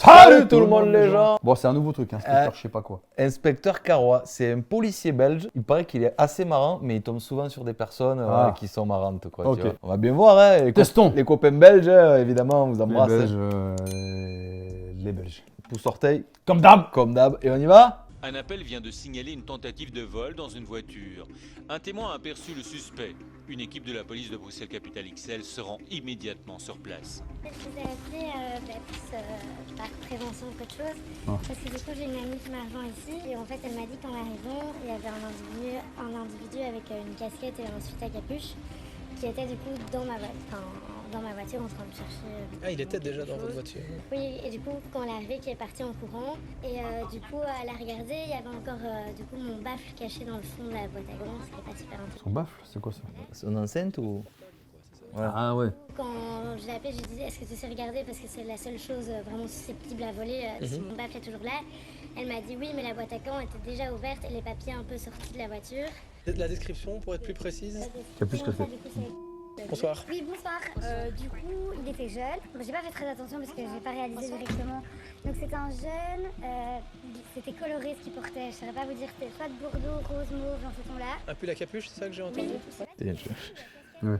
Salut tout le monde les gens. Bon, c'est un nouveau truc, inspecteur je sais pas quoi. Inspecteur Carrois, c'est un policier belge. Il paraît qu'il est assez marrant, mais il tombe souvent sur des personnes qui sont marrantes. Quoi, Ok. tu vois. On va bien voir, hein. Testons. Les copains belges, évidemment, on vous Les embrasse. Belges, les Belges. Pouce orteil, Comme d'hab. comme d'hab. Et on y va? Un appel vient de signaler une tentative de vol dans une voiture. Un témoin a aperçu le suspect. Une équipe de la police de Bruxelles-Capitale XL se rend immédiatement sur place. Je vous ai appelé plus par prévention qu'autre chose. Ah. Parce que du coup, j'ai une amie qui m'a rejoint ici. Et en fait, elle m'a dit qu'en arrivant, il y avait un individu avec une casquette et ensuite à capuche qui était du coup dans ma voiture en train de chercher. Ah, il était déjà dans votre voiture. Oui, et du coup, quand elle est arrivée, qui est partie en courant. Et du coup, à la regarder, il y avait encore du coup mon baffle caché dans le fond de la boîte à gants, ce qui n'est pas super intéressant. Son baffle, c'est quoi ça? Son enceinte ou? Voilà. Ah ouais. Quand je l'ai appelé, je lui disais est-ce que tu sais regarder parce que c'est la seule chose vraiment susceptible à voler si mon baffle est toujours là. Elle m'a dit oui, mais la boîte à gants était déjà ouverte et les papiers un peu sortis de la voiture. La description, pour être plus précise. Capuche cassée. Bonsoir. Oui, bonsoir. Du coup, il était jeune. Bon, j'ai pas fait très attention parce que j'ai pas réalisé directement. Donc c'était un jeune, c'était coloré ce qu'il portait. Je saurais pas vous dire, c'était soit de bordeaux, rose, mauve, dans ce ton-là. Un pull à capuche, c'est ça que j'ai entendu? Ouais.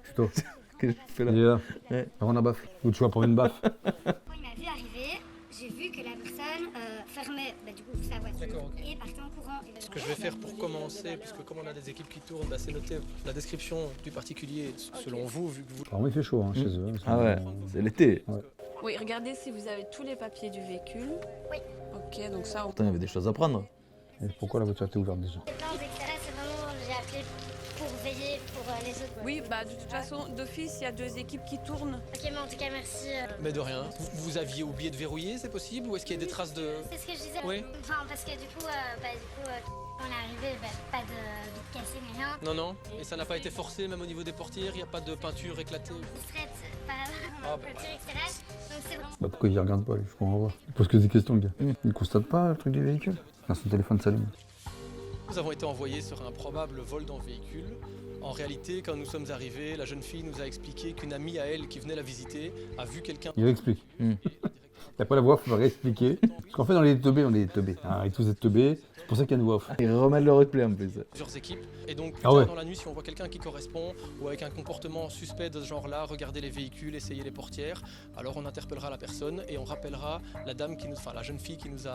Tuto. Qu'est-ce que tu fais là? Il est là. Ouais. On a baffe. Ou tu vois pour une baffe. Quand il m'a vu arriver, j'ai vu que la personne fermait du coup sa voiture D'accord, ok. et partait en courant. Ce que je vais faire pour commencer, puisque comme on a des équipes qui tournent, c'est noter la description du particulier selon vous, vu que vous... Alors, il fait chaud chez eux. hein. Ah ouais, c'est l'été. Oui, regardez si vous avez tous les papiers du véhicule. Oui. Ok, donc ça, Pourtant, il y avait des choses à prendre. Et pourquoi la voiture était ouverte déjà? Les plans, etc., c'est vraiment, j'ai appelé pour veiller pour les autres. oui, bah de toute façon, d'office, il y a deux équipes qui tournent. Ok, mais en tout cas, merci. Mais de rien. Vous aviez oublié de verrouiller, c'est possible? Ou est-ce qu'il y a des traces de... C'est ce que je disais. Oui. Enfin, parce que du coup, quand on est arrivé, pas de vitre cassée ni rien. Non, non. Et ça n'a pas été forcé, même au niveau des portières? Il n'y a pas de peinture éclatée? Distraite, pas Ah, bah, voiture, etc. Donc c'est vraiment. Bah pourquoi il regarde pas lui? Je comprends pas. Il pose que des questions le gars. Il constate pas le truc du véhicule? Quand son téléphone s'allume. Nous avons été envoyés sur un probable vol dans le véhicule. En réalité, quand nous sommes arrivés, la jeune fille nous a expliqué qu'une amie à elle qui venait la visiter a vu quelqu'un... Il explique. Et après la voix off va réexpliquer. Parce qu'en fait dans les teubés, on est teubés. Et tous êtes teubés, c'est pour ça qu'il y a une voix off. Ils remettent le replay en plus. Plusieurs équipes. Et donc, plus Ah tard ouais. dans la nuit, si on voit quelqu'un qui correspond ou avec un comportement suspect de ce genre-là, regarder les véhicules, essayer les portières, alors on interpellera la personne et on rappellera la dame la jeune fille qui nous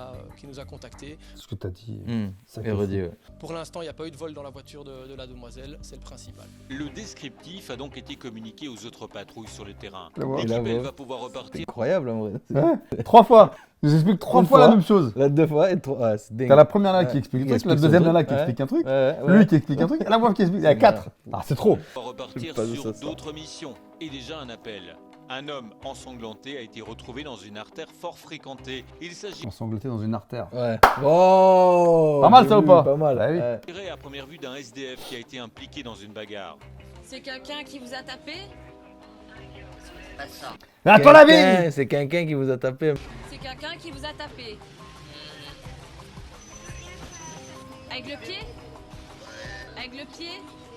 a contactés. C'est ce que t'as dit. Ça Et redit, ouais. Pour l'instant, il n'y a pas eu de vol dans la voiture de la demoiselle, c'est le principal. Le descriptif a donc été communiqué aux autres patrouilles sur le terrain. Et la L'équipe, elle voix. va pouvoir C'est repartir. incroyable en vrai. Hein 3 fois. Il nous explique 3 Une fois fois. la même chose. Là, 2 fois et 3. Ah, c'est dingue. T'as la première là Ouais. qui explique Il un truc, la explique son deuxième truc. là qui Ouais. explique un truc, Ouais. lui qui explique un truc, et la voix qui explique. Il y a 4. Ah, c'est trop. On va repartir Pas vu sur ça, ça. d'autres missions. Et déjà un appel. Un homme ensanglanté a été retrouvé dans une artère fort fréquentée. Il s'agit Ensanglanté dans une artère. Ouais. Oh, Pas mal, j'ai ça, ou vu, pas? Pas mal. Ah oui. Ouais. à première vue d'un SDF qui a été impliqué dans une bagarre. C'est quelqu'un qui vous a tapé? Mais à ton avis! Quelqu'un- C'est quelqu'un qui vous a tapé. C'est quelqu'un qui vous a tapé. Avec le pied? Avec le pied?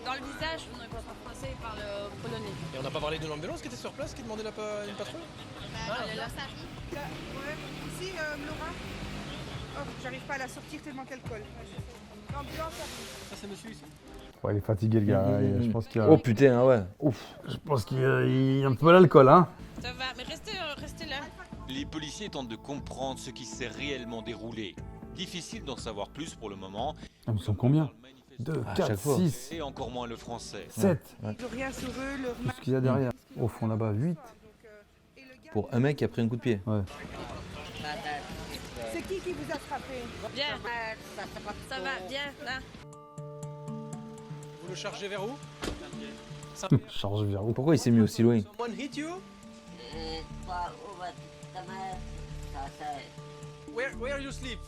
Dans le visage? Non, il parle pas français, il parle polonais. Et on n'a pas parlé d'une ambulance qui était sur place, qui demandait une patrouille? Elle est là. Ouais, ici, Laura. Oh, j'arrive pas à la sortir tellement qu'elle colle. L'ambulance arrive. Ça, c'est monsieur ici. Ouais, il est fatigué le gars. Je pense qu'il y a... Oh putain, ah ouais. Ouf. Je pense qu'il y a un peu l'alcool, hein. Ça va, mais restez là. Les policiers tentent de comprendre ce qui s'est réellement déroulé. Difficile d'en savoir plus pour le moment. Ah, mais ils sont combien? 2, À 4, chaque fois. 6, Et encore moins le français. 7. Ils ont rien sur eux, leur Tout ce qu'il y a derrière. Au fond là-bas, 8. et le gars, Pour un mec qui a pris un coup de pied. Ouais. c'est qui vous a frappé? Viens. Ça va, viens, là. Vous le chargez vers où? Charge vers où? Pourquoi il s'est mis aussi loin? Someone hit you? Where you sleep?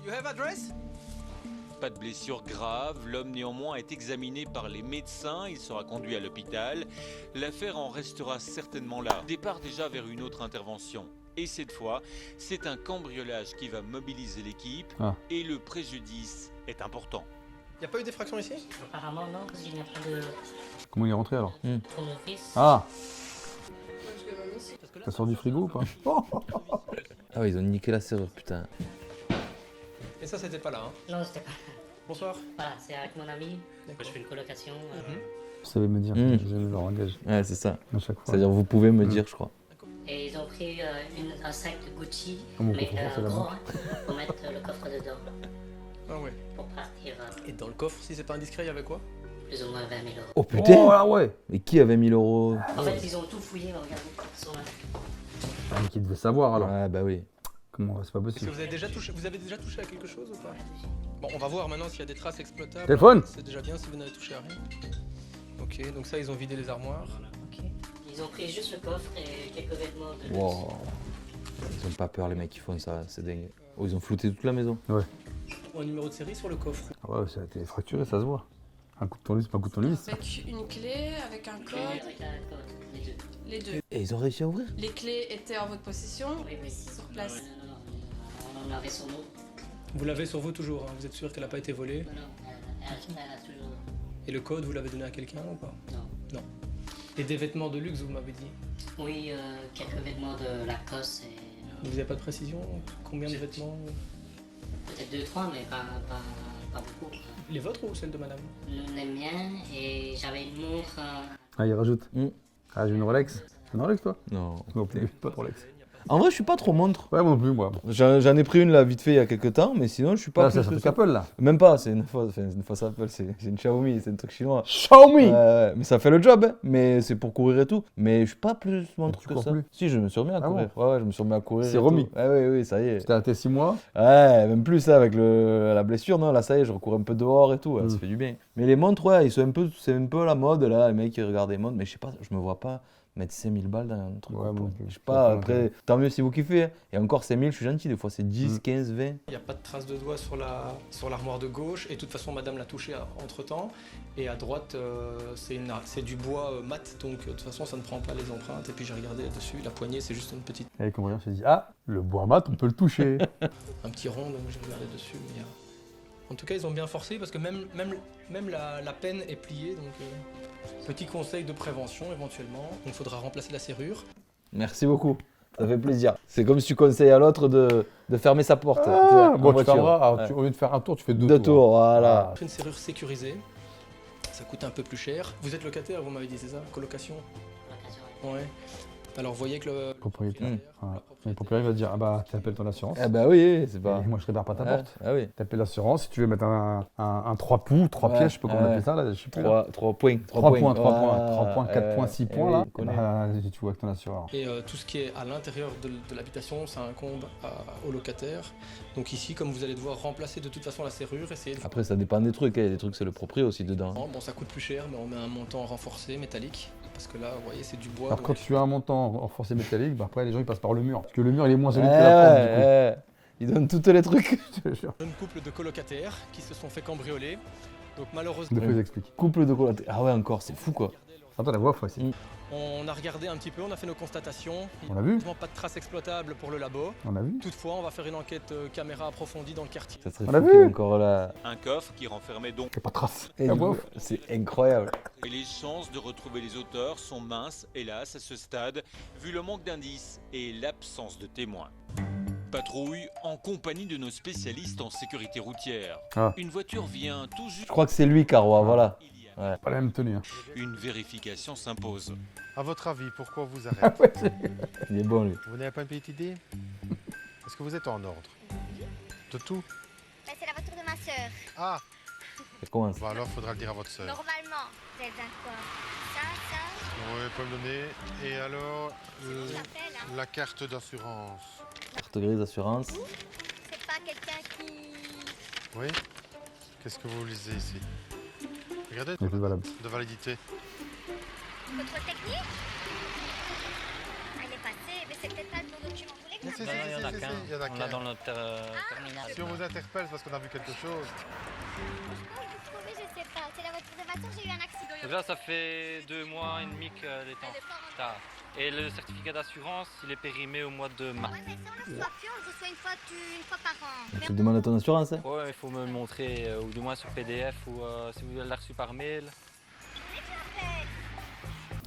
You have address? Pas de blessure grave, l'homme néanmoins est examiné par les médecins, il sera conduit à l'hôpital. L'affaire en restera certainement là. Départ déjà vers une autre intervention. Et cette fois, c'est un cambriolage qui va mobiliser l'équipe Ah. et le préjudice est important. Il n'y a pas eu d'effraction ici? Apparemment non, parce qu'il n'y a pas de Comment il est rentré alors? tournevis. Ah! Parce Ça sort du frigo ou pas? Ah ouais, ils ont niqué la serrure, putain. Et ça, c'était pas là. Hein. Non, c'était pas. Bonsoir. Voilà, c'est avec mon ami. D'accord. Je fais une colocation. Vous savez me dire, j'aime leur langage Ouais, c'est ça. à chaque fois. C'est-à-dire, vous pouvez me dire, je crois. Et ils ont pris un sac de Gucci, Oh, mon mais coffre-fort, c'est la gros, banque. hein, pour mettre le coffre dedans, Ah ouais. pour partir Et dans le coffre, si c'est pas indiscret, il y avait quoi? plus ou moins 20 000 €. Oh putain! Oh là ouais! Mais qui avait 1000 €? En fait, ils ont tout fouillé, regardez, sur la... Ah, mais qui devait savoir alors. Ouais, bah oui. Comment? C'est pas Est-ce que possible. vous avez déjà touché à quelque chose ou pas? Bon, on va voir maintenant s'il y a des traces exploitables. Téléphone. C'est déjà bien si vous n'avez touché à rien. Ok, donc ça, ils ont vidé les armoires. Ok. Ils ont pris juste le coffre et quelques vêtements de luxe. Wow. Ils ont pas peur, les mecs qui font ça, c'est dingue. Oh, ils ont flouté toute la maison. Ouais. Un numéro de série sur le coffre. Ah ouais, ça a été fracturé, ça se voit. Un coup de tournevis, pas un coup de tournevis. Avec une clé, avec un Et code, avec la code, les deux. les deux. Et ils ont réussi à ouvrir? Les clés étaient en votre possession. Oui, oui. Sur place. Non, on l'avait sur nous. Vous l'avez sur vous toujours, hein. Vous êtes sûr qu'elle n'a pas été volée? Non, elle a toujours... Et le code, vous l'avez donné à quelqu'un ou pas? Non. Et des vêtements de luxe, vous m'avez dit? Oui, quelques vêtements de Lacoste et... Vous n'avez pas de précision? Combien de vêtements? Peut-être 2-3, mais pas beaucoup. Les vôtres ou celles de madame? Les miens, et j'avais une montre... Ah, il rajoute. Ah, j'ai une Rolex. T'as une Rolex toi? Non. Non plus, pas de Rolex. En vrai, je suis pas trop montre. Ouais, moi non plus, moi. J'en ai pris une là vite fait il y a quelques temps, mais sinon je suis pas. Ah, c'est un plus que truc ça. Apple là. Même pas, c'est une fausse Apple, c'est une Xiaomi, c'est un truc chinois. Xiaomi! Mais ça fait le job, hein. Mais c'est pour courir et tout. Mais je suis pas plus montre tu que cours ça. plus? Si, je me suis remis à Ah courir. Ouais, je me suis remis à courir. C'est et remis? tout. Ouais, oui, ça y est. T'es arrêté 6 mois? Ouais, même plus ça avec la blessure, non, là ça y est, je recours un peu dehors et tout, ouais, ça fait du bien. Mais les montres, ouais, ils sont c'est un peu la mode là, les mecs qui regardent les montres, mais je sais pas, je me vois pas mettre 5000 balles dans un truc. Ouais, moi, Je sais pas, après, tant mieux si vous kiffez. Hein. Et encore 5000, je suis gentil, des fois c'est 10, 15, 20. Il n'y a pas de traces de doigts sur l'armoire de gauche, et de toute façon, madame l'a touché entre temps. Et à droite, c'est du bois mat, donc de toute façon, ça ne prend pas les empreintes. Et puis j'ai regardé dessus, la poignée, c'est juste une petite. Et comme on s'est dit, ah, le bois mat, on peut le toucher. Un petit rond, donc j'ai regardé dessus. Mais, en tout cas, ils ont bien forcé parce que même la peine est pliée. Donc, petit conseil de prévention éventuellement. Donc, il faudra remplacer la serrure. Merci beaucoup, ça fait plaisir. C'est comme si tu conseilles à l'autre de fermer sa porte. Ah, en bon, tu voiture. fermeras, alors, Ouais. Au lieu de faire un tour, tu fais deux Deux tours, voilà. Une serrure sécurisée, ça coûte un peu plus cher. Vous êtes locataire, vous m'avez dit, c'est ça? Colocation? Ouais. Alors, vous voyez que le Propriétaire. Ouais. Le propriétaire va te dire, ah bah, t'appelles ton assurance. Ah bah oui, c'est pas. Et moi, je répare pas ta Ah, porte. ah oui. T'appelles l'assurance, si tu veux mettre un 3 pouces, 3 Ouais, pièces, je sais pas comment on ouais. appelle ça, là, je sais plus. 3 points. 3 points, 3 Voilà. points, 3 points, 4 points, 6 points, là. oui, connais. Bah, tu vois avec ton assureur. Et tout ce qui est à l'intérieur de l'habitation, ça incombe au locataire. Donc ici, comme vous allez devoir remplacer de toute façon la serrure, essayer de... Après, ça dépend des trucs. Il y a des trucs, c'est le proprio aussi dedans. Bon, ça coûte plus cher, mais on met un montant renforcé, métallique. Parce que là, vous voyez, c'est du bois. Alors, donc- quand tu as un montant renforcé métallique, bah, après, les gens, ils passent par le mur. Parce que le mur, il est moins Ouais, solide que la porte, du coup. ouais. Ils donnent tous les trucs. Je te jure. Jeune couple de colocataires qui se sont fait cambrioler. Donc malheureusement, De quoi ils expliquent. Couple de collatéraux. Ah ouais, encore, c'est fou quoi. Attends, la voix, faut essayer. on a regardé un petit peu, on a fait nos constatations. Il On n'y a vu a pas de traces exploitables pour le labo. On a vu. Toutefois, on va faire une enquête caméra approfondie dans le quartier. Ça serait On l'a fou vu qu'il y ait encore là. Un coffre qui renfermait donc. Il n'y a pas de trace. Et La du voix, coup, c'est incroyable. Et les chances de retrouver les auteurs sont minces, hélas, à ce stade, vu le manque d'indices et l'absence de témoins. Patrouille en compagnie de nos spécialistes en sécurité routière. Ah. Une voiture vient tout juste. Je crois que c'est lui, Carois, voilà. Il y a- Ouais. Pas la même tenue. Hein. Une vérification s'impose. À votre avis, pourquoi on vous arrête? Il est bon lui. Vous n'avez pas une petite idée? Est-ce que vous êtes en ordre? De tout? Bah, c'est la voiture de ma sœur. Ah, Ça commence. bah alors faudra le dire à votre sœur. Normalement, vous êtes un quoi? Ça, Oui, pas me donner. Et alors, je l'appelle, hein. la carte d'assurance. Carte grise d'assurance. C'est pas quelqu'un qui... Oui? Qu'est-ce que vous lisez ici? Regardez, Il est plus valable. de validité. Contrôle technique? Elle est passée, mais c'est peut-être pas le bon document. Vous voulez que Si, ça si, si, passe? si, si, il y en a qu'un. dans notre terminal. Si on vous interpelle, c'est parce qu'on a vu quelque chose. Franchement, vous trouvez, je sais pas. C'est la voiture de ma soeur, j'ai eu un accident. Donc là, ça fait 2 mois et demi qu'elle est en retard. Et le certificat d'assurance, il est périmé au mois de mars. Ouais, mais ça, on le reçoit plus, on le reçoit une fois par an. Tu le demandes à ton assurance, hein. Ouais, il faut me le montrer, ou du moins sur PDF, ou si vous l'avez reçu par mail.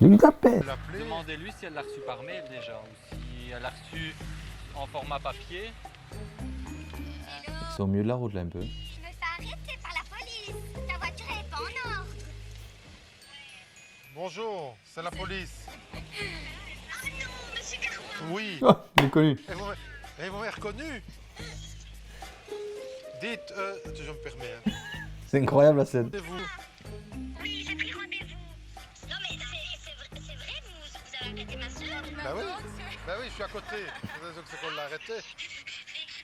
Il lui tapait. L'appeler. Demandez-lui si elle l'a reçu par mail déjà, ou si elle l'a reçu en format papier. C'est au milieu de la route là un peu. Je me fais arrêter par la police. Ta voiture elle est pas en ordre. Bonjour, c'est la police. Ah non, monsieur Garouin. Oui. Oh, je l'ai connu. Et vous m'avez reconnu. Dites, je me permets. Hein. C'est incroyable la scène. Vous. Oui, j'ai pris rendez-vous. Non mais c'est vrai, vous avez arrêté ma soeur. Bah oui, je suis à côté. C'est qu'on l'a arrêté.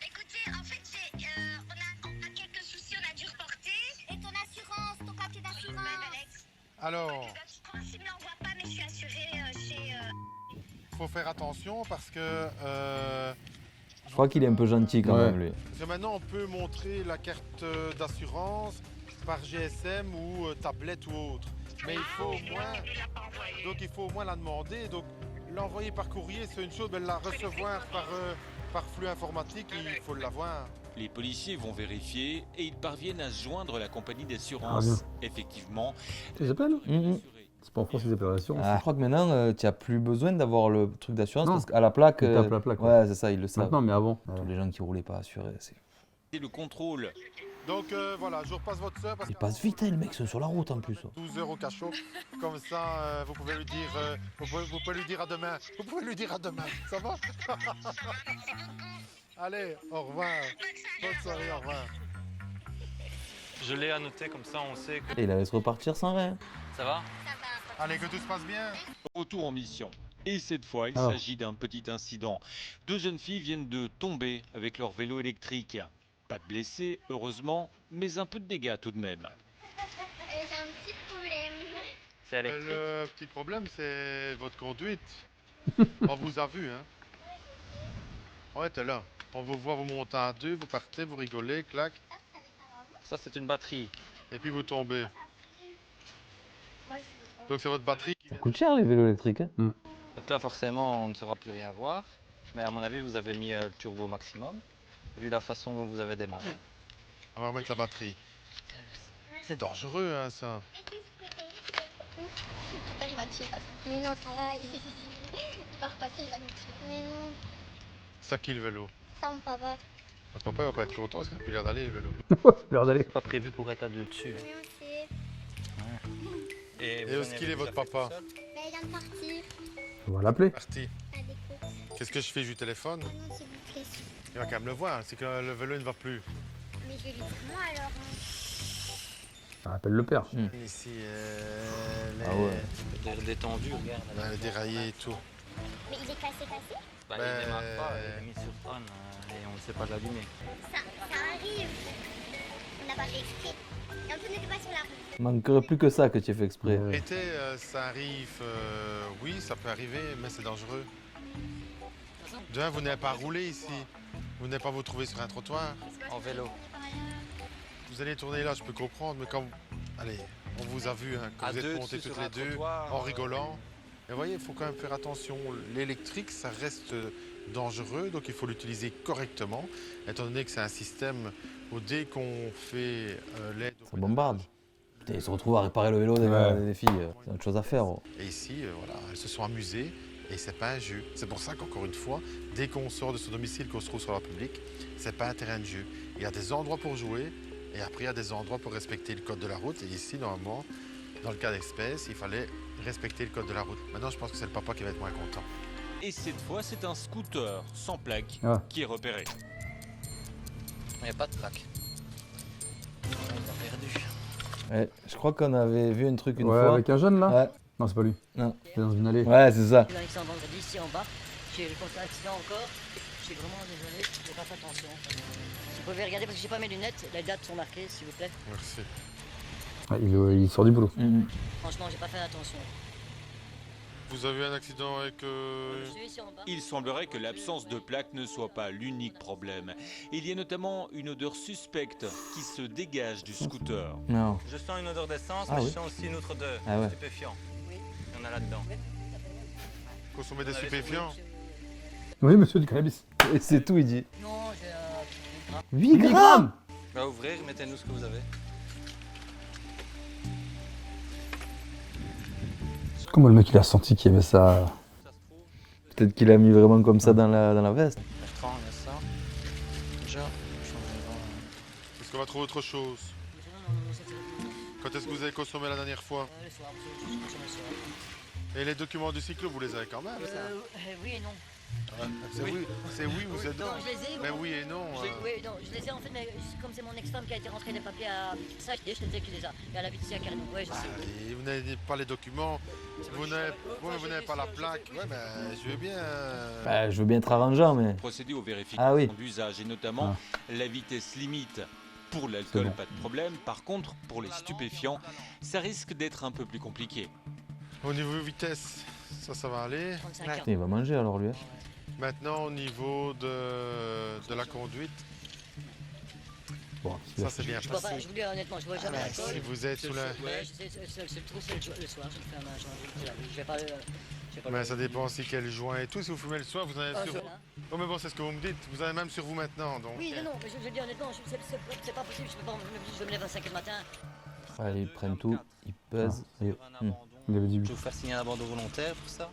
Écoutez, en fait, on a quelques soucis, on a dû reporter. Et ton assurance, ton papier d'assurance. Alors, Il me l'envoie pas, mais je suis assurée chez... faut faire attention parce que Je crois qu'il est un peu gentil quand Ouais. même lui. parce que maintenant on peut montrer la carte d'assurance par GSM ou tablette ou autre. Mais il faut au moins la demander. Donc l'envoyer par courrier c'est une chose, mais la recevoir par flux informatique, il faut l'avoir. Les policiers vont vérifier et ils parviennent à se joindre à la compagnie Ah, d'assurance. bien. Effectivement, Tu s'appelles Mhm. C'est pas en France qu'ils appellent l'assurance. Ah, je crois que maintenant, tu n'as plus besoin d'avoir le truc d'assurance Non. parce qu'à la plaque. Ils tapent la plaque, ouais. Ouais, c'est ça, ils le savent. Maintenant, mais avant. Tous les gens qui roulaient pas assurés. c'est le contrôle. Donc voilà, je repasse votre soeur parce Ils que passent vite, hein, les mecs sont sur la route en plus. 12 € au cachot. Comme ça, vous pouvez lui dire, vous pouvez lui dire à demain. Vous pouvez lui dire à demain. Ça va? Allez, au revoir. Bonne soirée, au revoir. Je l'ai annoté comme ça, on sait que Et il allait se repartir sans rien. ça va. Allez, que tout se passe bien. Retour en mission. Et cette fois, il Ah. s'agit d'un petit incident. Deux jeunes filles viennent de tomber avec leur vélo électrique. Pas de blessés, heureusement, mais un peu de dégâts tout de même. J'ai un petit problème. C'est électrique. Le petit problème, c'est votre conduite. On vous a vu, hein. Ouais, t'es là. On vous voit, vous montez à deux, vous partez, vous rigolez, clac, Ça, c'est une batterie. et puis vous tombez. Donc c'est votre batterie qui Ça coûte cher les vélos électriques. Hein. Donc là, forcément, on ne saura plus rien voir. Mais à mon avis, vous avez mis le turbo maximum, vu la façon dont vous avez démarré. On va remettre la batterie. C'est dangereux, hein, ça. Mais non, ça va, il va repasser, il va nous tuer. Mais non, Ça qui le vélo. ça mon papa. Votre papa il va pas être content, parce qu'il n'a plus l'air d'aller, le vélo. L'heure d'aller. C'est pas prévu pour être à deux dessus. Mais on sait. Et où est-ce qu'il est, votre papa? Mais il vient de partir. On va l'appeler. Parti. À déco. Qu'est-ce que je fais? Je lui téléphone. Ah non, s'il vous plaît. Il va quand même le voir, c'est que le vélo ne va plus. Mais je vais lui dire moi alors. On appelle le père. Ici, Ah ouais. Détendu, regarde. elle est déraillée et tout. Mais il est cassé. Bah, il démarre pas, il est mis sur on et on ne sait pas l'allumer. Ça arrive. On n'a pas fait exprès. Et en plus, on n'était pas sur la route. Il manquerait plus que ça que tu aies fait exprès. Ouais. Été, ça arrive, oui, ça peut arriver, mais c'est dangereux. De un, vous n'avez pas roulé ici. Vous n'avez pas vous trouver sur un trottoir. En vélo. Vous allez tourner là, je peux comprendre, mais quand vous... Allez, on vous a vu, hein, quand À vous deux êtes montés dessus toutes sur les un deux, trottoir, en rigolant. Et vous voyez, il faut quand même faire attention. L'électrique, ça reste dangereux, donc il faut l'utiliser correctement, étant donné que c'est un système où dès qu'on fait l'aide... au Ça bombarde. Putain, ils se retrouvent à réparer le vélo des filles. C'est autre chose à faire. Oh. Et ici, voilà, elles se sont amusées et c'est pas un jeu. C'est pour ça qu'encore une fois, dès qu'on sort de son domicile, qu'on se trouve sur la publique, c'est pas un terrain de jeu. Il y a des endroits pour jouer et après il y a des endroits pour respecter le code de la route. Et ici, normalement, dans le cas d'espèce, il fallait respecter le code de la route. Maintenant, je pense que c'est le papa qui va être moins content. Et cette fois, c'est un scooter sans plaque Ah. qui est repéré. Il n'y a pas de plaque. On l'a perdu. Ouais, je crois qu'on avait vu un truc une Ouais, fois. avec un jeune là. Ouais. Non, c'est pas lui. Non. C'est dans une allée. Ouais, c'est ça. J'ai eu un accident vendredi ici en bas. J'ai rencontré un accident encore. Je suis vraiment désolé, j'ai pas fait attention. Si vous pouvez regarder parce que j'ai pas mes lunettes, les dates sont marquées s'il vous plaît. Merci. Ouais, il sort du boulot. Mhm. Franchement, j'ai pas fait attention. Vous avez eu un accident avec... Je suis ici en bas. Il semblerait que l'absence de plaque ne soit pas l'unique problème. Il y a notamment une odeur suspecte qui se dégage du scooter. Non. Je sens une odeur d'essence, Ah mais oui. je sens aussi une autre odeur. Ah ouais. Stupéfiant. Oui. Il y en a là-dedans. consommer des On avait stupéfiants? Oui, monsieur, du cannabis. Et c'est tout, il dit. Non, j'ai 8 grammes. Va ouvrir, mettez-nous ce que vous avez. Comment le mec il a senti qu'il y avait ça? Peut-être qu'il a mis vraiment comme ça dans la veste. Bertrand, il y a ça. Déjà, Est-ce qu'on va trouver autre chose? Quand est-ce que vous avez consommé la dernière fois? Le soir, je consomme le soir. Et les documents du cyclo, vous les avez quand même, ça? Oui et non. C'est oui, ou c'est non? Non, je les ai. Mais oui et non. Oui, non, je les ai en fait, mais comme c'est mon ex-femme qui a été rentrée des papiers à ça, je te disais qu'il les a. Et à la vitesse à Carino, ouais, je sais. Et vous n'avez pas les documents, vous n'avez pas la plaque. Ouais, mais je veux bien. Bah, je veux bien être arrangeant, mais. Procéder aux vérifications Ah oui. d'usage et notamment la vitesse limite. Pour l'alcool, pas de problème. Par contre, pour les stupéfiants, ça risque d'être un peu plus compliqué. Au niveau vitesse, ça va aller. Putain, il va manger alors lui. Hein. Maintenant, au niveau de la conduite, Bon, ça c'est bien Je vois passé. pas, je vous dis honnêtement, je vois jamais l'alcool. Si vous êtes sous la... Ouais, c'est trop, c'est le soir, je fais un match. Je vais pas le. Mais ça dépend aussi quel joint et tout. Si vous fumez le soir, vous en avez sur vous. Oh, mais bon, c'est ce que vous me dites. Vous en avez même sur vous maintenant, donc. Oui, non, mais je dis honnêtement, c'est pas possible. Je me lève à 5h du matin. Allez, ils prennent tout, ils pèsent. Et... Il avait dit Je oui. vais vous faire signer un abandon volontaire pour ça.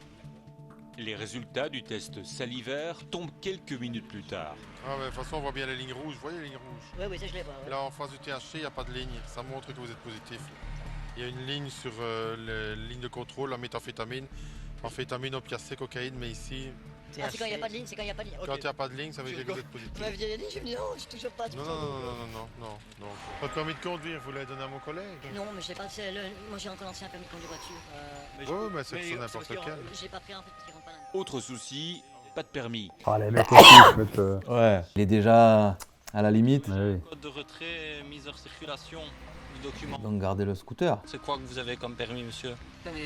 Les résultats du test salivaire tombent quelques minutes plus tard. Ah, mais de toute façon, on voit bien les lignes rouges. Vous voyez les lignes rouges? Oui, ça je les vois. Et là, en face du THC, il n'y a pas de ligne. Ça montre que vous êtes positif. Il y a une ligne sur la ligne de contrôle, la méthamphétamine. Amphétamine, opiacé, cocaïne, mais ici, Ah, c'est quand il n'y a pas de ligne, c'est quand il n'y a pas de ligne. quand il n'y a pas de ligne, ça veut dire que vous êtes positif. Tu m'avais dit, je me dis non, je touche pas. Non. Votre permis de conduire, vous l'avez donné à mon collègue? Non, mais je sais pas, moi j'ai encore l'ancien permis de conduire voiture. Oui, mais c'est n'importe quel. J'ai pas pris en fait, qui rentre pas là. Autre souci, pas de permis. Ah, les mecs aussi, ils se mettent. Ouais. Il est déjà à la limite. Ouais, oui. Code de retrait, mise hors circulation du document. Donc gardez le scooter. C'est quoi que vous avez comme permis, monsieur? Mais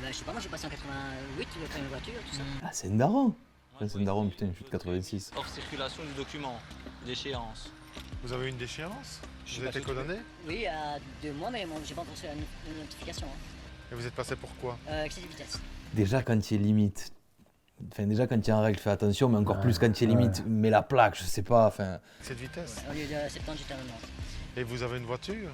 je sais pas, moi j'ai passé en 88, le permis de voiture, tout ça. Ah, c'est une daron. Ouais, c'est une daron, putain, je suis de 86. Hors circulation du document, d'échéance. Vous avez une déchéance? Je Vous sais avez été pas si- condamné? Oui, à 2 mois, mais bon, j'ai pas encore reçu la notification. Et vous êtes passé pour quoi? Excès de vitesse. Déjà quand il est limite. Enfin, déjà quand il y a en règle, fais attention, mais encore plus quand il est limite. Mais la plaque, je sais pas. Enfin. Cette vitesse? Au lieu de 70, j'étais à 90. Et vous avez une voiture?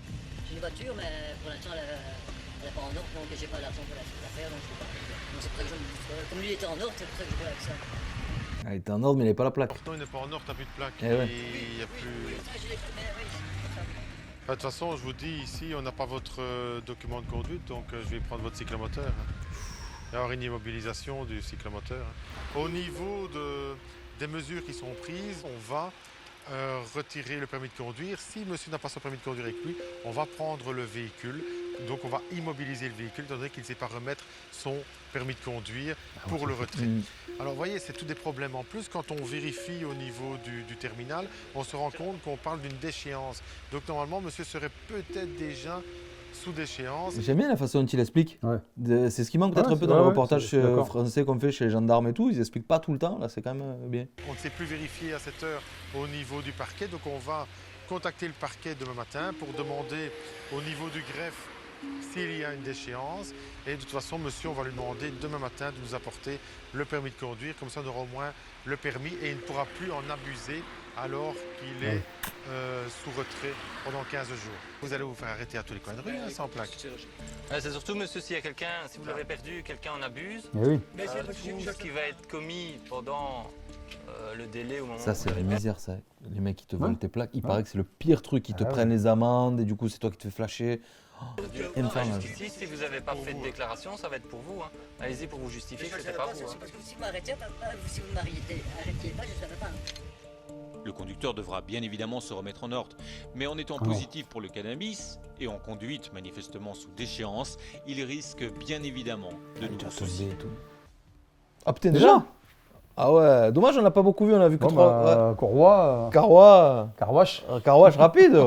J'ai une voiture, mais pour l'instant, elle n'est pas en ordre, donc j'ai pas l'argent pour la faire, donc je peux pas. Donc c'est pour ça que comme lui il était en ordre, c'est pour ça que je vais avec ça. Elle était en ordre, mais il n'est pas la plaque. Pourtant, il n'est pas en ordre, t'as plus de plaque. Eh ouais. Il n'y a plus... Je l'ai pris, mais oui, c'est ça. De toute façon, je vous dis, ici, on n'a pas votre document de conduite, donc je vais prendre votre cyclomoteur. Il y avoir une immobilisation du cyclomoteur. Au niveau des mesures qui sont prises, on va retirer le permis de conduire. Si monsieur n'a pas son permis de conduire avec lui, on va prendre le véhicule. Donc on va immobiliser le véhicule, étant donné qu'il ne sait pas remettre son permis de conduire pour le retrait. Alors vous voyez, c'est tous des problèmes. En plus, quand on vérifie au niveau du terminal, on se rend compte qu'on parle d'une déchéance. Donc normalement, monsieur serait peut-être déjà sous déchéance. J'aime bien la façon dont il explique. Ouais. C'est ce qui manque peut-être Ouais, un peu c'est- dans le ouais, reportage je suis d'accord. français qu'on fait chez les gendarmes et tout. Ils expliquent pas tout le temps. Là, c'est quand même bien. On ne sait plus vérifier à cette heure au niveau du parquet, donc on va contacter le parquet demain matin pour demander au niveau du greffe s'il y a une déchéance. Et de toute façon, monsieur, on va lui demander demain matin de nous apporter le permis de conduire. Comme ça, on aura au moins le permis et il ne pourra plus en abuser alors qu'il est sous retrait pendant 15 jours. Vous allez vous faire arrêter à tous les coins de rue, hein, sans plaque. C'est surtout, monsieur, s'il y a quelqu'un, si vous l'avez perdu, quelqu'un en abuse, Eh oui. tout ce qui va être commis pendant le délai au moment Ça, c'est la misère, ça. Les mecs qui te Ouais. volent tes plaques, il paraît que c'est le pire truc. Ils te Ah ouais. prennent les amendes et du coup, c'est toi qui te fais flasher. Infernal. Jusqu'ici, si vous n'avez pas fait de déclaration, ça va être pour vous. Hein. Allez-y pour vous justifier que c'était pas vous. Hein. Parce que si vous m'arrêtez, si vous m'arrêtez pas, je ne savais pas. Le conducteur devra bien évidemment se remettre en ordre. Mais en étant Ah non. positif pour le cannabis et en conduite manifestement sous déchéance, il risque bien évidemment de nouveaux soucis. Et tout. Ah putain, déjà? Ah ouais, dommage, on l'a pas beaucoup vu, on a vu que Bon, 3. bah, Corroy, Carwash, Carwash rapide.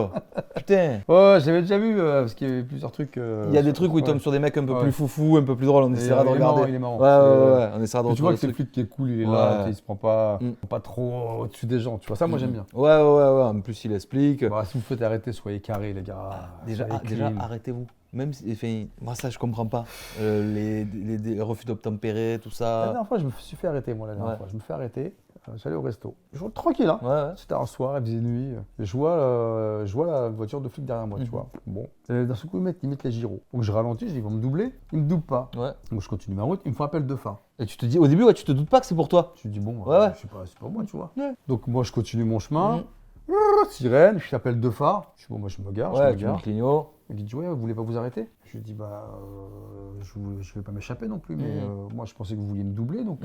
Putain. Ouais, j'avais déjà vu, parce qu'il y avait plusieurs trucs. Il y a des trucs où ils tombent sur des mecs un peu Ouais. plus foufou, un peu plus drôles, on Et, essaiera de il est regarder. marrant, il est marrant. Ouais, on essaiera de Mais tu vois retrouver que c'est le le truc. flic qui est cool, il est là, Ouais. il se prend pas, Mm. pas trop au-dessus des gens, tu vois. Ça, moi, j'aime bien. Ouais, en plus il explique. Bah, si vous faites arrêter, soyez carré, les gars. Déjà, Soyez déjà clean. arrêtez-vous. Même si, enfin, moi ça je comprends pas. Les refus d'obtempérer, tout La ça. dernière fois, je me suis fait arrêter, moi, la dernière Ouais. fois. Je me fais arrêter. J'allais au resto. Je roule tranquille, hein. Ouais. C'était un soir, il faisait nuit. Je vois la voiture de flic derrière moi, tu vois. Bon. D'un seul coup, ils mettent les gyros. Donc je ralentis, je dis, ils vont me doubler. Ils me doublent pas. Ouais. Donc je continue ma route, ils me font appel de phare. Et tu te dis, au début, tu te doutes pas que c'est pour toi. Je dis, bon, Ouais. je sais pas, c'est pas moi, tu vois. Ouais. Donc moi, je continue mon chemin. Sirène, je t'appelle de phare. Je dis, bon, moi, je me gare. Ouais, je me tu mets gare. le clignot. Il dit, ouais, vous voulez pas vous arrêter? Je lui dis, je vais pas m'échapper non plus, mais moi, je pensais que vous vouliez me doubler, donc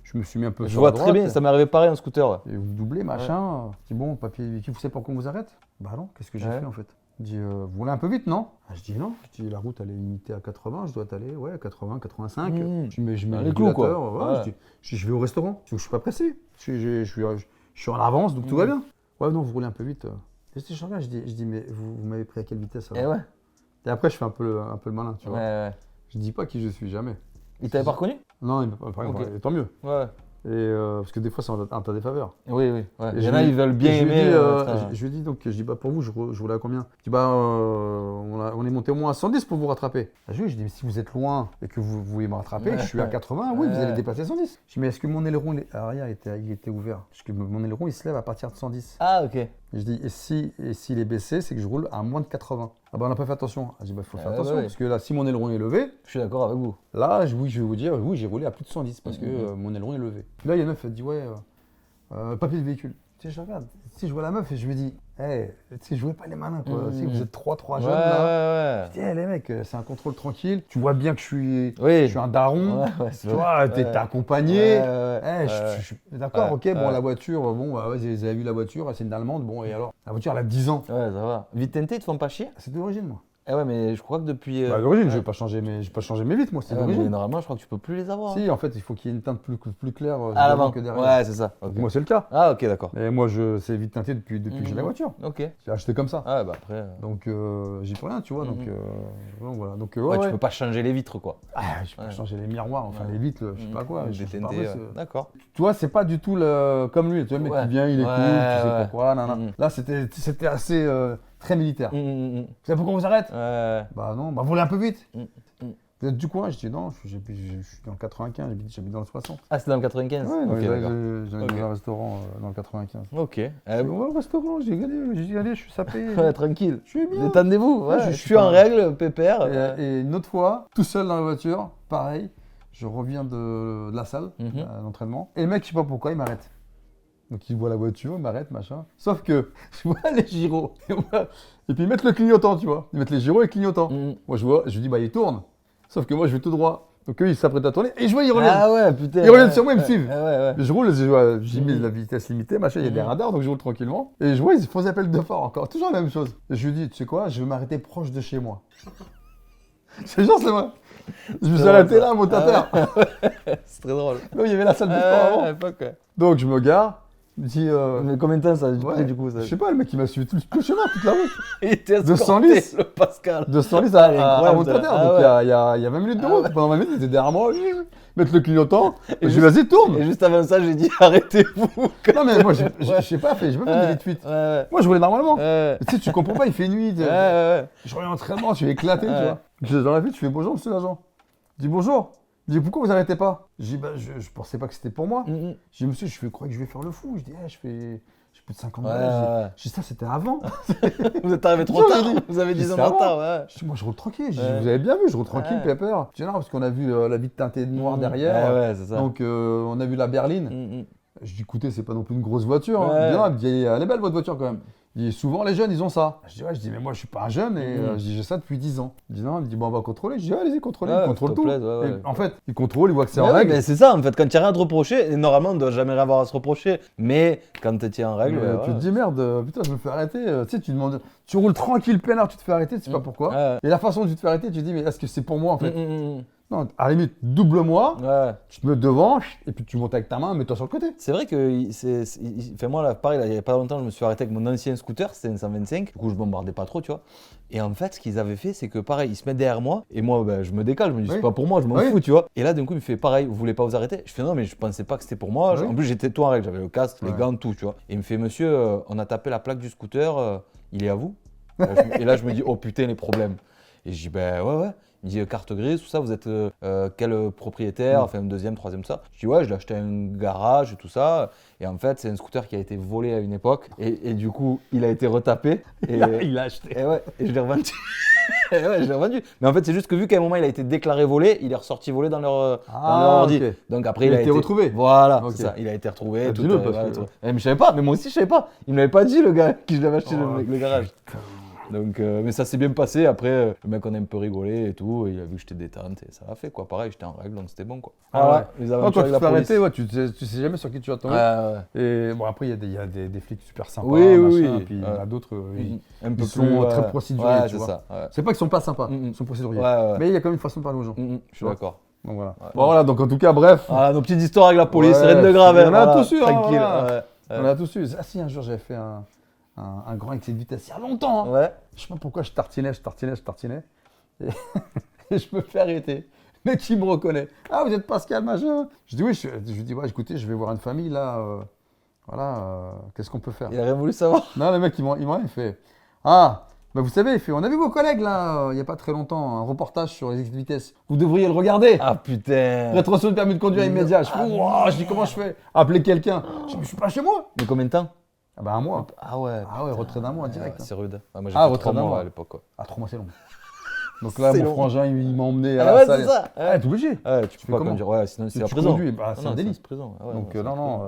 je me suis mis un peu Je sur vois la très droite. bien, ça m'est arrivé pareil en scooter. Ouais. Et vous doublez, machin. Je dis, bon, papier, vous savez pourquoi on vous arrête? Bah non, qu'est-ce que j'ai fait en fait? Il dit, vous roulez un peu vite, non? Je dis non. Je dis, la route, elle est limitée à 80, je dois aller, à 80, 85. Je mets les clous, quoi. régulateur, je vais au restaurant. Je suis pas pressé. Je suis en avance, donc tout va bien. Ouais, non, vous roulez un peu vite. Je dis, mais vous m'avez pris à quelle vitesse alors? Et après, je fais un peu le malin, tu vois. Je dis pas qui je suis, jamais. Il t'avait pas reconnu? Non, tant mieux. Ouais. Et parce que des fois, c'est en ta défaveur. Oui. Ouais. Et Il y en a, ils veulent bien aimer. Je lui dis donc, je dis bah pour vous, je roulais à combien? Je dis on est monté au moins à 110 pour vous rattraper. Je lui dis mais si vous êtes loin et que vous voulez me rattraper, je suis à 80, oui, vous allez dépasser 110. Je dis mais est-ce que mon aileron arrière il était ouvert? Parce que mon aileron il se lève à partir de 110. Ah ok. Je dis et s'il est baissé, c'est que je roule à moins de 80. Ah bah on n'a pas fait attention. Je dis bah il faut faire attention parce que là si mon aileron est levé, je suis d'accord avec vous. Là je vais vous dire oui j'ai roulé à plus de 110 parce que mon aileron est levé. Puis là il y a une meuf elle dit papier de véhicule. Tu sais je regarde, si je vois la meuf et je me dis tu sais jouez pas les malins quoi. Si vous êtes trois jeunes là. Je dis les mecs c'est un contrôle tranquille. Tu vois bien que je suis un daron. Tu vois t'es accompagné. Je suis d'accord ok bon la voiture bon bah, vous avez vu la voiture c'est une allemande bon et alors la voiture elle a 10 ans. Ouais ça va. Vite tenté ils te font pas chier? C'est d'origine moi. Eh ouais, mais je crois que depuis. D'origine, je vais pas changer mes vitres, moi, c'est d'origine. Normalement, je crois que tu peux plus les avoir. Si, en fait, il faut qu'il y ait une teinte plus claire à l'avant que derrière. Ouais, c'est ça. Okay. Moi, c'est le cas. Ah, ok, d'accord. Mais moi, c'est vite teinté depuis que j'ai la voiture. Ok. J'ai acheté comme ça. Ah, bah après. Donc, j'y peux rien, tu vois. Donc, voilà. Donc, tu peux pas changer les vitres, quoi. Ah, je peux changer les miroirs, enfin, les vitres, je sais pas quoi. D'accord. Tu vois, c'est pas du tout comme lui. Tu vois, le mec qui vient, il est cool, tu sais pourquoi. Là, c'était assez. Très militaire. Vous savez pourquoi on vous arrête? Bah non, bah vous roulez un peu vite. Vous êtes du coin? Je dis non, je suis dans le 95, j'habite dans le 60. Ah, c'est dans le 95? Ouais, j'ai un restaurant dans le 95. Ok. Au restaurant, j'ai gagné, je suis sapé. Ouais, tranquille. Je suis bien. Détendez-vous, je suis en règle, pépère. Et une autre fois, tout seul dans la voiture, pareil, je reviens de la salle d'entraînement. Et le mec, je sais pas pourquoi, il m'arrête. Donc il voit la voiture, il m'arrête, machin. Sauf que je vois les gyros. Et puis ils mettent le clignotant, tu vois. Ils mettent les gyros et le clignotant. Moi je vois, je lui dis bah il tourne. Sauf que moi je vais tout droit. Donc eux ils s'apprêtent à tourner et je vois ils reviennent. Ah ouais, putain. Ils reviennent sur moi, ils me suivent. Je roule, j'ai mis la vitesse limitée, machin, il y a des radars, donc je roule tranquillement. Et je vois ils font des appels de phare encore, toujours la même chose. Et je lui dis, tu sais quoi, je vais m'arrêter proche de chez moi. C'est genre c'est moi. Je me suis arrêté là, mon tater. C'est très drôle. Là où il y avait la salle de sport avant. Donc je me gare. Il me dit mais combien de temps ça a duré du coup ça? Je sais pas, le mec il m'a suivi tout le chemin, toute la route. Il était 210 le Pascal. 210 à Montaner, donc il y a 20 minutes de route. Pendant 20 minutes, il était derrière moi, mettre le clignotant, et je lui ai dit vas-y tourne. Et juste avant ça, j'ai dit arrêtez-vous. Non mais moi je sais pas fait, j'ai pas fait de fuite. Moi je roulais normalement. Tu sais, tu comprends pas, il fait nuit. Je roulais en entraînement, je suis éclaté, tu vois. Je suis dans la fuite, je fais bonjour monsieur l'agent. Je dis bonjour. Je dis pourquoi vous arrêtez pas? Je dis je pensais pas que c'était pour moi. Je dis monsieur, je croyais que je vais faire le fou. Je dis j'ai plus de 50 balles. Je dis ça c'était avant. Vous êtes arrivé trop tard. Vous avez 10 ans de retard. Je dis moi je roule tranquille. Je dis vous avez bien vu, je roule tranquille, pépère. Je dis non parce qu'on a vu la vitre teintée de noir derrière. C'est ça. Donc on a vu la berline. Je dis écoutez c'est pas non plus une grosse voiture. Il me dit elle est belle votre voiture quand même. Il dit souvent les jeunes ils ont ça. Je dis mais moi je suis pas un jeune et je dis j'ai ça depuis 10 ans. Il dit non, il me dit bon on va contrôler. Je dis allez-y contrôlez, il contrôle tout. En fait il contrôle, il voit que c'est en règle. Mais c'est ça en fait, quand il n'y a rien à te reprocher, normalement on ne doit jamais rien avoir à se reprocher, mais quand tu es en règle. Tu te dis merde, putain je me fais arrêter. Tu sais tu demandes, tu roules tranquille peinard, tu te fais arrêter, tu sais pas pourquoi. Et la façon dont tu te fais arrêter, tu te dis mais est-ce que c'est pour moi en fait? Non, à la limite, double-moi, tu te mets devant, et puis tu montes avec ta main, mets-toi sur le côté. C'est vrai que, moi là, pareil, il n'y a pas longtemps, je me suis arrêté avec mon ancien scooter, c'était une 125, du coup je bombardais pas trop, tu vois. Et en fait, ce qu'ils avaient fait, c'est que pareil, ils se mettent derrière moi, et moi, je me décale, je me dis, c'est pas pour moi, je m'en fous, tu vois. Et là, d'un coup, il me fait pareil, vous voulez pas vous arrêter? Je fais non, mais je pensais pas que c'était pour moi. En plus, j'étais tout en règle, j'avais le casque, les gants, tout, tu vois. Et il me fait, monsieur, on a tapé la plaque du scooter, il est à vous? Et là, je me dis, oh putain, les problèmes. Et je dis, ouais. Il me dit carte grise, tout ça, vous êtes quel propriétaire, enfin deuxième, troisième, tout ça. Je dis ouais, je l'ai acheté à un garage et tout ça. Et en fait, c'est un scooter qui a été volé à une époque. Et du coup, il a été retapé. Et, il l'a acheté. Et ouais, et je l'ai revendu. Et ouais, je l'ai revendu. Mais en fait, c'est juste que vu qu'à un moment, il a été déclaré volé, il est ressorti volé dans leur ordi. Okay. Donc après, il a été retrouvé. Voilà, Okay. c'est ça. Il a été retrouvé. Dis-le parce que... Mais je savais pas, mais moi aussi, je savais pas. Il m'avait pas dit, le gars, qui je l'avais acheté le garage. Donc, mais ça s'est bien passé. Après, le mec, on a un peu rigolé et tout. Et il a vu que j'étais détente et ça a fait quoi. Pareil, j'étais en règle, donc c'était bon quoi. Voilà, les aventures avec la police. Arrêter, tu sais jamais sur qui tu vas tomber. Et bon, après, il y a des flics super sympas. Oui. Puis il y en a d'autres, un peu ils sont très procéduriers. Tu vois. Ça, c'est pas qu'ils sont pas sympas, ils sont procéduriers. Mais il y a quand même une façon de parler aux gens. Je suis d'accord. Donc voilà. Bon, voilà, donc en tout cas, bref. Nos petites histoires avec la police, rien de grave. On a tous eu, tranquille. On a tous eu. Ah si, un jour, j'avais fait un grand excès de vitesse il y a longtemps. Je sais pas pourquoi je tartinais. Et je me fais arrêter. Le mec, il me reconnaît. Ah, vous êtes Pascal, machin. Je dis oui. Je lui dis, ouais, écoutez, je vais voir une famille là. Qu'est-ce qu'on peut faire? Il a rien voulu savoir. Non, le mec, il m'a rien fait. Ah, bah vous savez, il fait, on a vu vos collègues là, il n'y a pas très longtemps, un reportage sur les excès de vitesse. Vous devriez le regarder. Ah putain. Rétention de permis de conduire immédiat. Je fais, wow, je dis, comment je fais? Appeler quelqu'un. Je suis pas chez moi. Mais combien de temps? Ah bah un mois. Ah ouais. Retrait d'un mois direct. C'est rude. Moi, j'ai fait retrait d'un mois à l'époque. Quoi. Ah, 3 mois, c'est long. Donc là, mon frangin, il m'a emmené à la la salle. C'est ça. T'es obligé. Tu peux pas conduire. Ouais, sinon c'est la prison. C'est un délit. C'est prison. Donc non,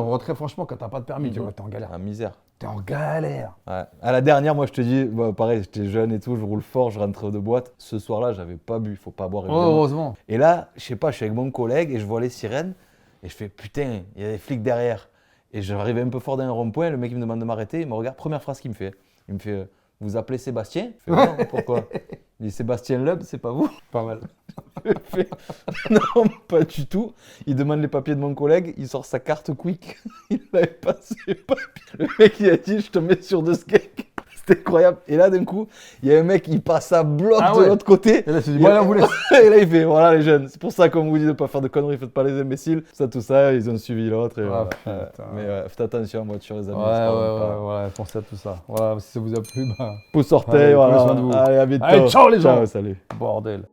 retrait, franchement, quand t'as pas de permis, tu vois, t'es en galère. Ah, misère. T'es en galère. Ouais. À la dernière, moi, je te dis, pareil, j'étais jeune et tout, je roule fort, je rentrais de boîte. Ce soir-là, j'avais pas bu, faut pas boire. Heureusement. Et là, je sais pas, je suis avec mon collègue et je vois les sirènes et je fais putain, il y a des flics derrière. Et j'arrivais un peu fort dans un rond-point, le mec il me demande de m'arrêter, il me regarde, première phrase qu'il me fait. Il me fait vous appelez Sébastien? Je fais non, pourquoi? Il dit Sébastien Loeb, c'est pas vous? Pas mal. Je fais non, pas du tout. Il demande les papiers de mon collègue, il sort sa carte quick. Il n'avait pas ses papiers. Le mec il a dit je te mets sur 2 skeks. C'était incroyable. Et là, d'un coup, il y a un mec qui passe à bloc de l'autre côté. Et là, tu dis, voilà, vous laisse. Et là, il fait, voilà les jeunes, c'est pour ça qu'on vous dit de ne pas faire de conneries, faites pas les imbéciles. Tout ça, ils ont suivi l'autre. Mais faites attention en voiture, les amis. Ouais, pensez à tout ça. Voilà, si ça vous a plu, pouce orteil, voilà. Allez, Allez, à bientôt. Allez, ciao les gens. Ciao, salut. Bordel.